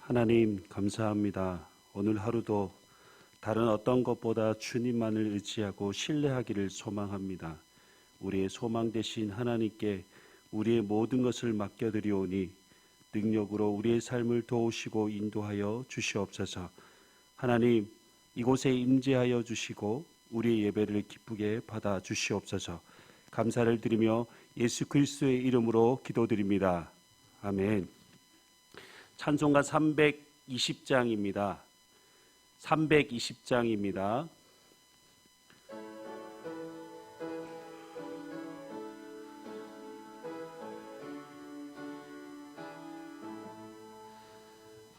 하나님 감사합니다. 오늘 하루도 다른 어떤 것보다 주님만을 의지하고 신뢰하기를 소망합니다. 우리의 소망 되신 하나님께 우리의 모든 것을 맡겨드리오니 능력으로 우리의 삶을 도우시고 인도하여 주시옵소서. 하나님, 이곳에 임재하여 주시고 우리의 예배를 기쁘게 받아 주시옵소서. 감사를 드리며 예수 그리스도의 이름으로 기도드립니다. 아멘. 찬송가 320장입니다. 320장입니다.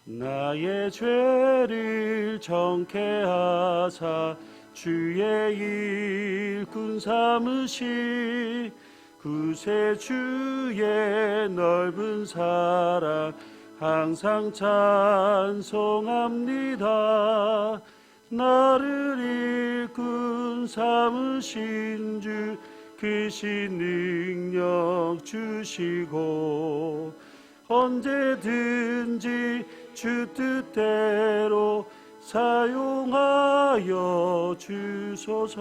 나의 죄를 정케 하사 주의 일꾼 삼으시 구세주의 넓은 사랑 항상 찬송합니다. 나를 일꾼 삼으신 주 크신 능력 주시고 언제든지 주 뜻대로 사용하여 주소서.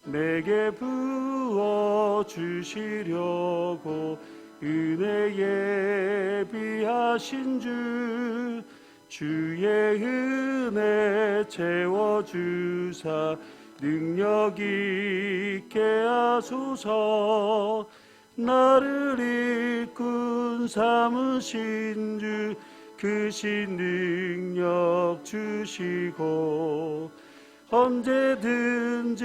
내게 부어 주시려고 은혜 예비하신 주 주의 은혜 채워주사 능력 있게 하소서. 나를 일꾼 삼으신 주 크신 능력 주시고 언제든지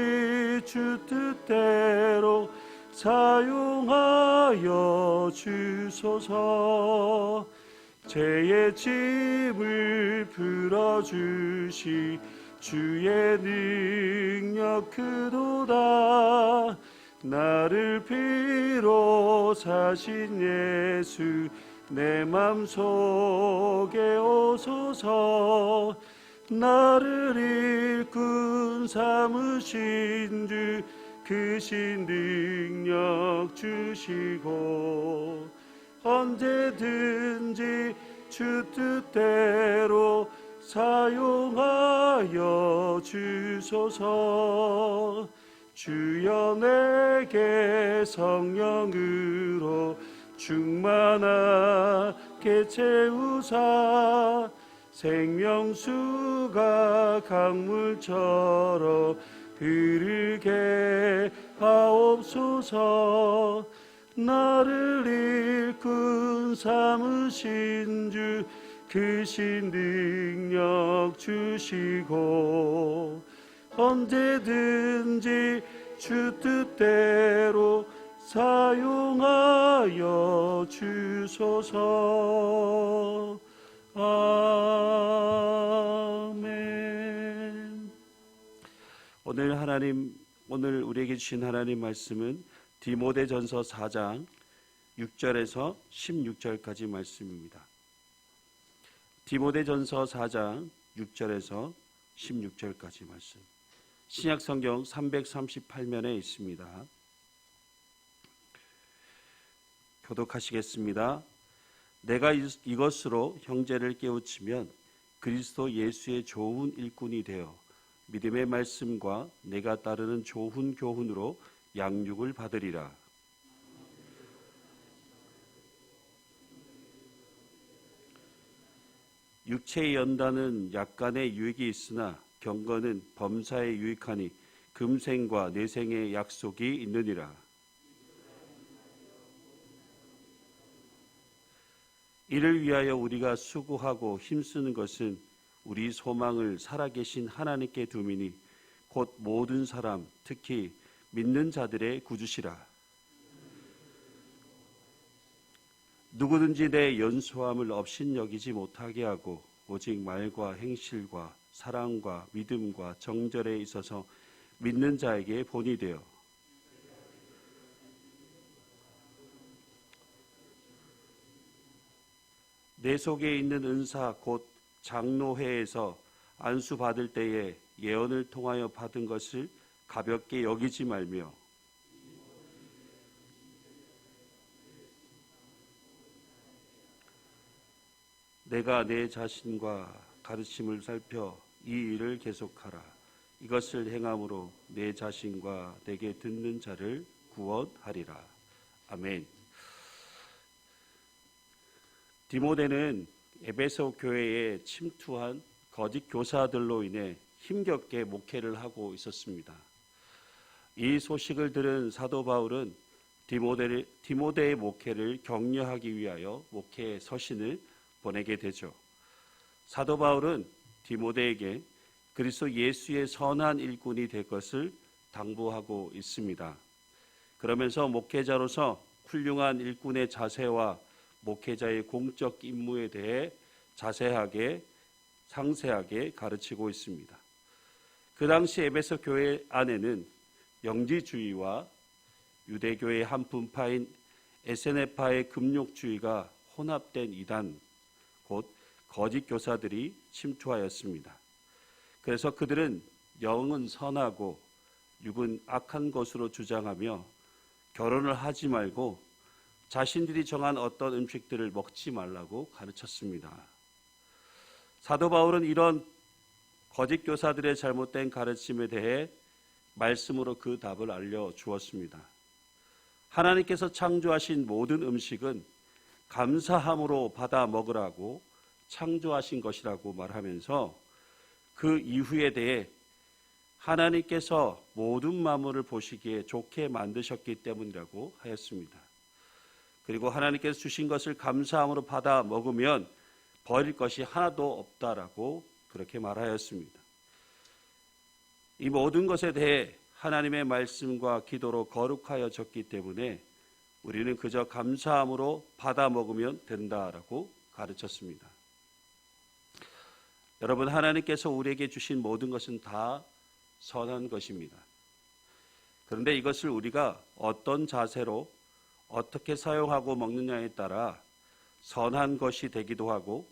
주 뜻대로 사용하여 주소서. 죄의 짐을 풀어주시 주의 능력 크도다. 나를 피로 사신 예수 내 맘속에 오소서. 나를 일꾼 삼으신 주 크신 능력 주시고 언제든지 주 뜻대로 사용하여 주소서. 주여 내게 성령으로 충만하게 채우사 생명수가 강물처럼 흐르게 하옵소서. 나를 일꾼 삼으신 주 크신 능력 주시고 언제든지 주 뜻대로 사용하여 주소서. 아멘. 오늘 우리에게 주신 하나님 말씀은 디모데전서 4장 6절에서 16절까지 말씀입니다. 디모데전서 4장 6절에서 16절까지 말씀. 신약성경 338면에 있습니다. 교독하시겠습니다. 내가 이것으로 형제를 깨우치면 그리스도 예수의 좋은 일꾼이 되어 믿음의 말씀과 내가 따르는 좋은 교훈으로 양육을 받으리라. 육체의 연단은 약간의 유익이 있으나 경건은 범사에 유익하니 금생과 내생의 약속이 있느니라. 이를 위하여 우리가 수고하고 힘쓰는 것은 우리 소망을 살아계신 하나님께 두미니 곧 모든 사람 특히 믿는 자들의 구주시라. 누구든지 내 연소함을 업신여기지 못하게 하고 오직 말과 행실과 사랑과 믿음과 정절에 있어서 믿는 자에게 본이 되어 내 속에 있는 은사 곧 장로회에서 안수 받을 때에 예언을 통하여 받은 것을 가볍게 여기지 말며 내가 내 자신과 가르침을 살펴 이 일을 계속하라. 이것을 행함으로 내 자신과 내게 듣는 자를 구원하리라. 아멘. 디모데는 에베소 교회에 침투한 거짓 교사들로 인해 힘겹게 목회를 하고 있었습니다. 이 소식을 들은 사도 바울은 디모데의 목회를 격려하기 위하여 목회 서신을 보내게 되죠. 사도 바울은 디모데에게 그리스도 예수의 선한 일꾼이 될 것을 당부하고 있습니다. 그러면서 목회자로서 훌륭한 일꾼의 자세와 목회자의 공적 임무에 대해 자세하게 상세하게 가르치고 있습니다. 그 당시 에베소 교회 안에는 영지주의와 유대교의 한 분파인 에세네파의 금욕주의가 혼합된 이단, 곧 거짓 교사들이 침투하였습니다. 그래서 그들은 영은 선하고 육은 악한 것으로 주장하며 결혼을 하지 말고 자신들이 정한 어떤 음식들을 먹지 말라고 가르쳤습니다. 사도 바울은 이런 거짓 교사들의 잘못된 가르침에 대해 말씀으로 그 답을 알려주었습니다. 하나님께서 창조하신 모든 음식은 감사함으로 받아 먹으라고 창조하신 것이라고 말하면서 그 이후에 대해 하나님께서 모든 만물을 보시기에 좋게 만드셨기 때문이라고 하였습니다. 그리고 하나님께서 주신 것을 감사함으로 받아 먹으면 버릴 것이 하나도 없다라고 그렇게 말하였습니다. 이 모든 것에 대해 하나님의 말씀과 기도로 거룩하여졌기 때문에 우리는 그저 감사함으로 받아 먹으면 된다라고 가르쳤습니다. 여러분, 하나님께서 우리에게 주신 모든 것은 다 선한 것입니다. 그런데 이것을 우리가 어떤 자세로 어떻게 사용하고 먹느냐에 따라 선한 것이 되기도 하고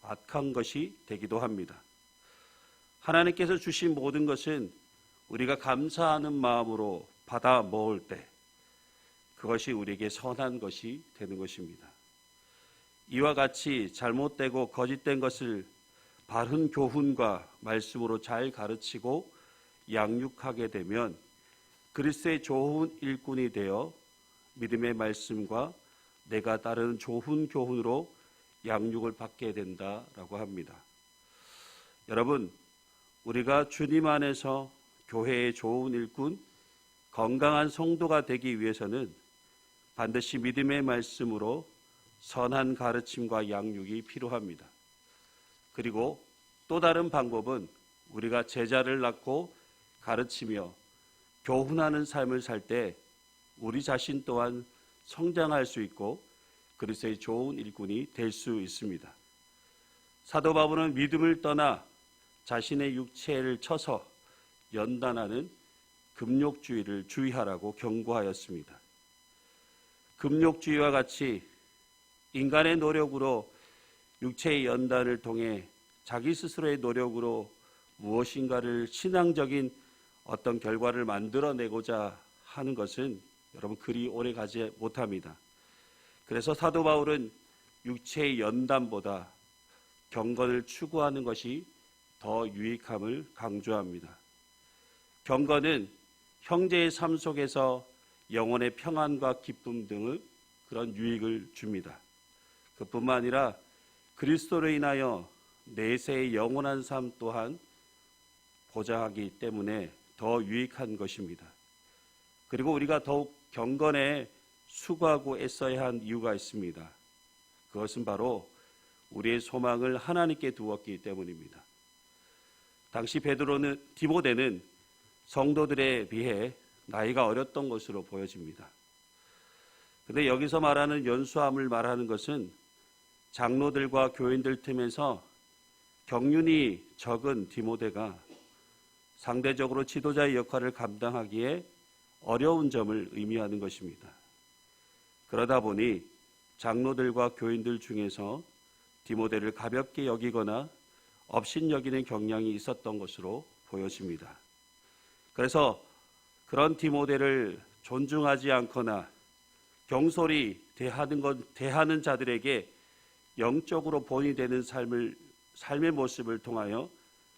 악한 것이 되기도 합니다. 하나님께서 주신 모든 것은 우리가 감사하는 마음으로 받아 먹을 때 그것이 우리에게 선한 것이 되는 것입니다. 이와 같이 잘못되고 거짓된 것을 바른 교훈과 말씀으로 잘 가르치고 양육하게 되면 그리스도의 좋은 일꾼이 되어 믿음의 말씀과 내가 따르는 좋은 교훈으로 양육을 받게 된다라고 합니다. 여러분, 우리가 주님 안에서 교회의 좋은 일꾼, 건강한 성도가 되기 위해서는 반드시 믿음의 말씀으로 선한 가르침과 양육이 필요합니다. 그리고 또 다른 방법은 우리가 제자를 낳고 가르치며 교훈하는 삶을 살 때 우리 자신 또한 성장할 수 있고 그리스도의 좋은 일꾼이 될 수 있습니다. 사도 바울은 믿음을 떠나 자신의 육체를 쳐서 연단하는 금욕주의를 주의하라고 경고하였습니다. 금욕주의와 같이 인간의 노력으로 육체의 연단을 통해 자기 스스로의 노력으로 무엇인가를 신앙적인 어떤 결과를 만들어내고자 하는 것은 여러분 그리 오래 가지 못합니다. 그래서 사도 바울은 육체의 연단보다 경건을 추구하는 것이 더 유익함을 강조합니다. 경건은 형제의 삶 속에서 영혼의 평안과 기쁨 등을 그런 유익을 줍니다. 그뿐만 아니라 그리스도로 인하여 내세의 영원한 삶 또한 보장하기 때문에 더 유익한 것입니다. 그리고 우리가 더욱 경건에 수고하고 애써야 한 이유가 있습니다. 그것은 바로 우리의 소망을 하나님께 두었기 때문입니다. 당시 디모데는 성도들에 비해 나이가 어렸던 것으로 보여집니다. 그런데 여기서 말하는 연수함을 말하는 것은 장로들과 교인들 틈에서 경륜이 적은 디모데가 상대적으로 지도자의 역할을 감당하기에 어려운 점을 의미하는 것입니다. 그러다 보니 장로들과 교인들 중에서 디모데를 가볍게 여기거나 업신여기는 경향이 있었던 것으로 보여집니다. 그래서 그런 디모데를 존중하지 않거나 경솔히 대하는 자들에게 영적으로 본이 되는 삶의 모습을 통하여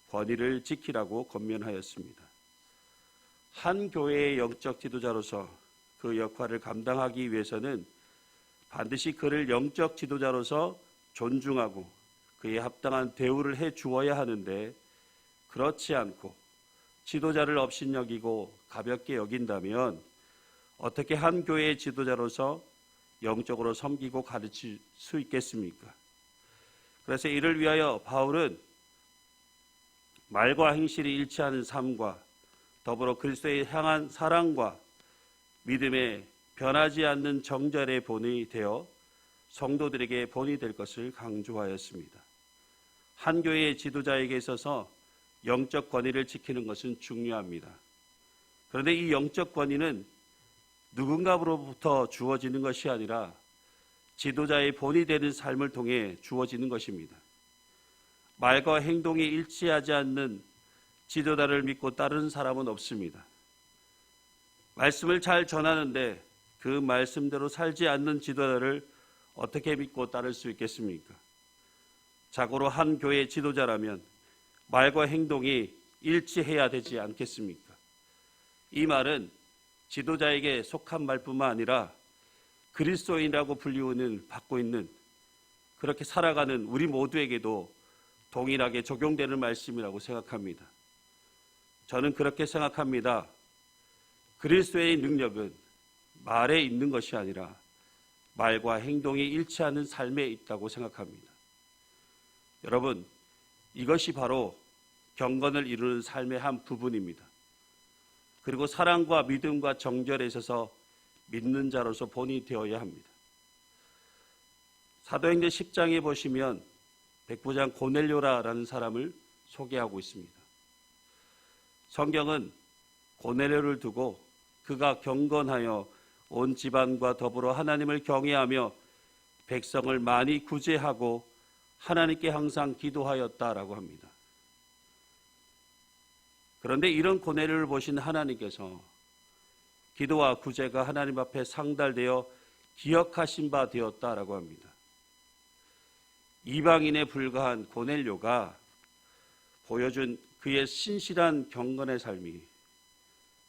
권위를 지키라고 권면하였습니다. 한 교회의 영적 지도자로서 그 역할을 감당하기 위해서는 반드시 그를 영적 지도자로서 존중하고 그에 합당한 대우를 해 주어야 하는데, 그렇지 않고 지도자를 업신여기고 가볍게 여긴다면 어떻게 한 교회의 지도자로서 영적으로 섬기고 가르칠 수 있겠습니까? 그래서 이를 위하여 바울은 말과 행실이 일치하는 삶과 더불어 그리스도에 향한 사랑과 믿음에 변하지 않는 정절의 본이 되어 성도들에게 본이 될 것을 강조하였습니다. 한 교회의 지도자에게 있어서 영적 권위를 지키는 것은 중요합니다. 그런데 이 영적 권위는 누군가로부터 주어지는 것이 아니라 지도자의 본이 되는 삶을 통해 주어지는 것입니다. 말과 행동이 일치하지 않는 지도자를 믿고 따르는 사람은 없습니다. 말씀을 잘 전하는데 그 말씀대로 살지 않는 지도자를 어떻게 믿고 따를 수 있겠습니까? 자고로 한 교회의 지도자라면 말과 행동이 일치해야 되지 않겠습니까? 이 말은 지도자에게 속한 말뿐만 아니라 그리스도인이라고 받고 있는, 그렇게 살아가는 우리 모두에게도 동일하게 적용되는 말씀이라고 생각합니다. 저는 그렇게 생각합니다. 그리스도의 능력은 말에 있는 것이 아니라 말과 행동이 일치하는 삶에 있다고 생각합니다. 여러분, 이것이 바로 경건을 이루는 삶의 한 부분입니다. 그리고 사랑과 믿음과 정절에 있어서 믿는 자로서 본이 되어야 합니다. 사도행전 10장에 보시면 백부장 고넬료라는 사람을 소개하고 있습니다. 성경은 고넬료를 두고 그가 경건하여 온 집안과 더불어 하나님을 경외하며 백성을 많이 구제하고 하나님께 항상 기도하였다라고 합니다. 그런데 이런 고넬료를 보신 하나님께서 기도와 구제가 하나님 앞에 상달되어 기억하신 바 되었다라고 합니다. 이방인에 불과한 고넬료가 보여준 그의 신실한 경건의 삶이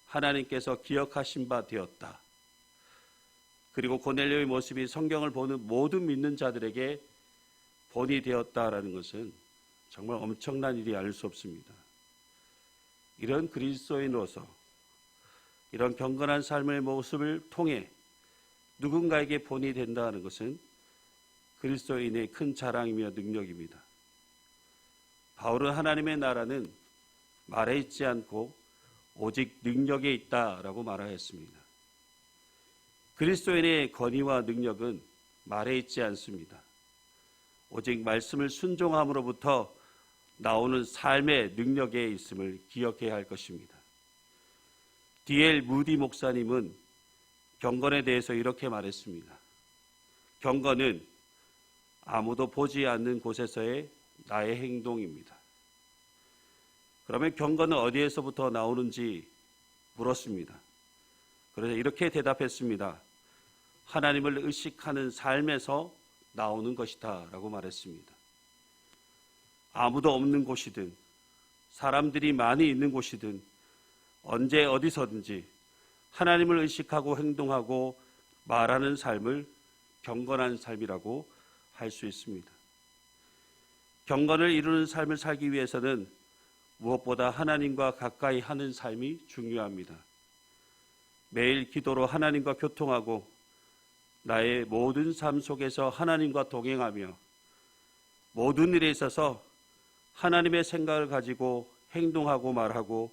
하나님께서 기억하신 바 되었다. 그리고 고넬료의 모습이 성경을 보는 모든 믿는 자들에게 본이 되었다라는 것은 정말 엄청난 일이 아닐 수 없습니다. 이런 그리스도인으로서 이런 경건한 삶의 모습을 통해 누군가에게 본이 된다는 것은 그리스도인의 큰 자랑이며 능력입니다. 바울은 하나님의 나라는 말에 있지 않고 오직 능력에 있다라고 말하였습니다. 그리스도인의 권위와 능력은 말에 있지 않습니다. 오직 말씀을 순종함으로부터 나오는 삶의 능력에 있음을 기억해야 할 것입니다. D.L. 무디 목사님은 경건에 대해서 이렇게 말했습니다. 경건은 아무도 보지 않는 곳에서의 나의 행동입니다. 그러면 경건은 어디에서부터 나오는지 물었습니다. 그래서 이렇게 대답했습니다. 하나님을 의식하는 삶에서 나오는 것이다 라고 말했습니다. 아무도 없는 곳이든 사람들이 많이 있는 곳이든 언제 어디서든지 하나님을 의식하고 행동하고 말하는 삶을 경건한 삶이라고 할 수 있습니다. 경건을 이루는 삶을 살기 위해서는 무엇보다 하나님과 가까이 하는 삶이 중요합니다. 매일 기도로 하나님과 교통하고 나의 모든 삶 속에서 하나님과 동행하며 모든 일에 있어서 하나님의 생각을 가지고 행동하고 말하고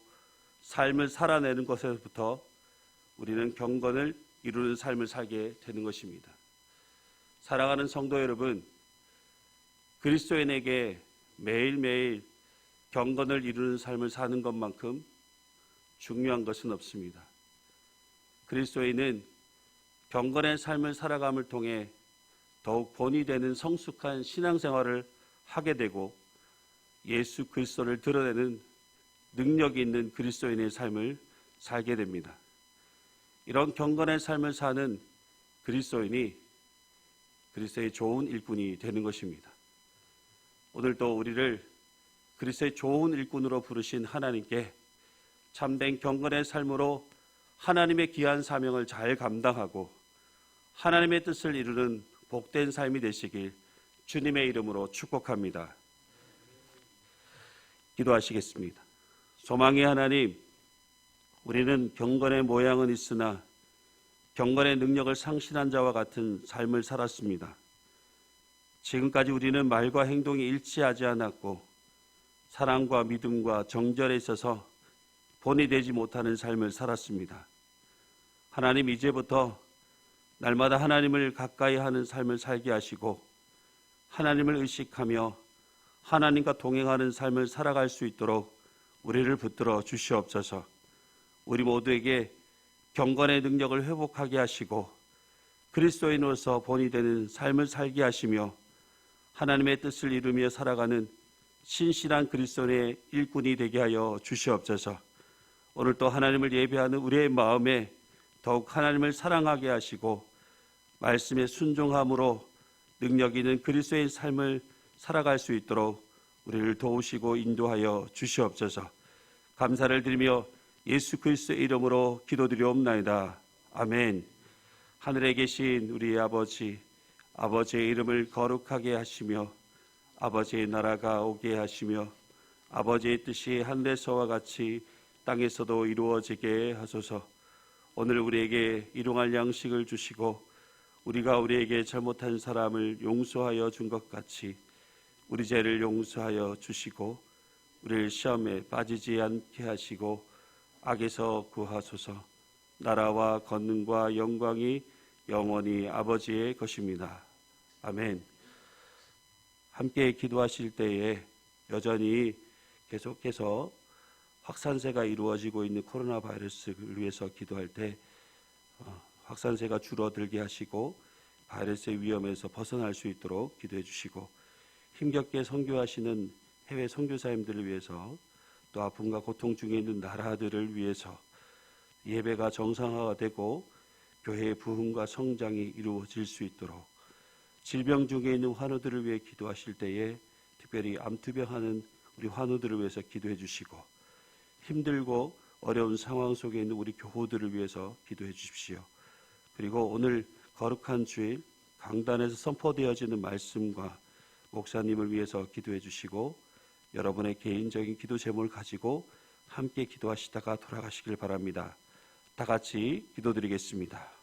삶을 살아내는 것에서부터 우리는 경건을 이루는 삶을 살게 되는 것입니다. 사랑하는 성도 여러분, 그리스도인에게 매일매일 경건을 이루는 삶을 사는 것만큼 중요한 것은 없습니다. 그리스도인은 경건의 삶을 살아감을 통해 더욱 본이 되는 성숙한 신앙생활을 하게 되고 예수 그리스도를 드러내는 능력이 있는 그리스도인의 삶을 살게 됩니다. 이런 경건의 삶을 사는 그리스도인이 그리스도의 좋은 일꾼이 되는 것입니다. 오늘도 우리를 그리스도의 좋은 일꾼으로 부르신 하나님께 참된 경건의 삶으로 하나님의 귀한 사명을 잘 감당하고 하나님의 뜻을 이루는 복된 삶이 되시길 주님의 이름으로 축복합니다. 기도하시겠습니다. 소망의 하나님, 우리는 경건의 모양은 있으나 경건의 능력을 상실한 자와 같은 삶을 살았습니다. 지금까지 우리는 말과 행동이 일치하지 않았고 사랑과 믿음과 정절에 있어서 본이 되지 못하는 삶을 살았습니다. 하나님, 이제부터 날마다 하나님을 가까이 하는 삶을 살게 하시고 하나님을 의식하며 하나님과 동행하는 삶을 살아갈 수 있도록 우리를 붙들어 주시옵소서. 우리 모두에게 경건의 능력을 회복하게 하시고 그리스도인으로서 본이 되는 삶을 살게 하시며 하나님의 뜻을 이루며 살아가는 신실한 그리스도인의 일꾼이 되게 하여 주시옵소서. 오늘 또 하나님을 예배하는 우리의 마음에 더욱 하나님을 사랑하게 하시고 말씀에 순종함으로 능력 있는 그리스도의 삶을 살아갈 수 있도록 우리를 도우시고 인도하여 주시옵소서. 감사를 드리며 예수 그리스도의 이름으로 기도드리옵나이다. 아멘. 하늘에 계신 우리 아버지, 아버지의 이름을 거룩하게 하시며 아버지의 나라가 오게 하시며 아버지의 뜻이 하늘에서와 같이 땅에서도 이루어지게 하소서. 오늘 우리에게 일용할 양식을 주시고 우리가 우리에게 잘못한 사람을 용서하여 준 것 같이 우리 죄를 용서하여 주시고 우리를 시험에 빠지지 않게 하시고 악에서 구하소서. 나라와 권능과 영광이 영원히 아버지의 것입니다. 아멘. 함께 기도하실 때에 여전히 계속해서 확산세가 이루어지고 있는 코로나 바이러스를 위해서 기도할 때 확산세가 줄어들게 하시고 바이러스의 위험에서 벗어날 수 있도록 기도해 주시고 힘겹게 선교하시는 해외 선교사님들을 위해서 또 아픔과 고통 중에 있는 나라들을 위해서 예배가 정상화가 되고 교회의 부흥과 성장이 이루어질 수 있도록 질병 중에 있는 환우들을 위해 기도하실 때에 특별히 암투병하는 우리 환우들을 위해서 기도해 주시고 힘들고 어려운 상황 속에 있는 우리 교우들을 위해서 기도해 주십시오. 그리고 오늘 거룩한 주일 강단에서 선포되어지는 말씀과 목사님을 위해서 기도해 주시고 여러분의 개인적인 기도 제목을 가지고 함께 기도하시다가 돌아가시길 바랍니다. 다 같이 기도드리겠습니다.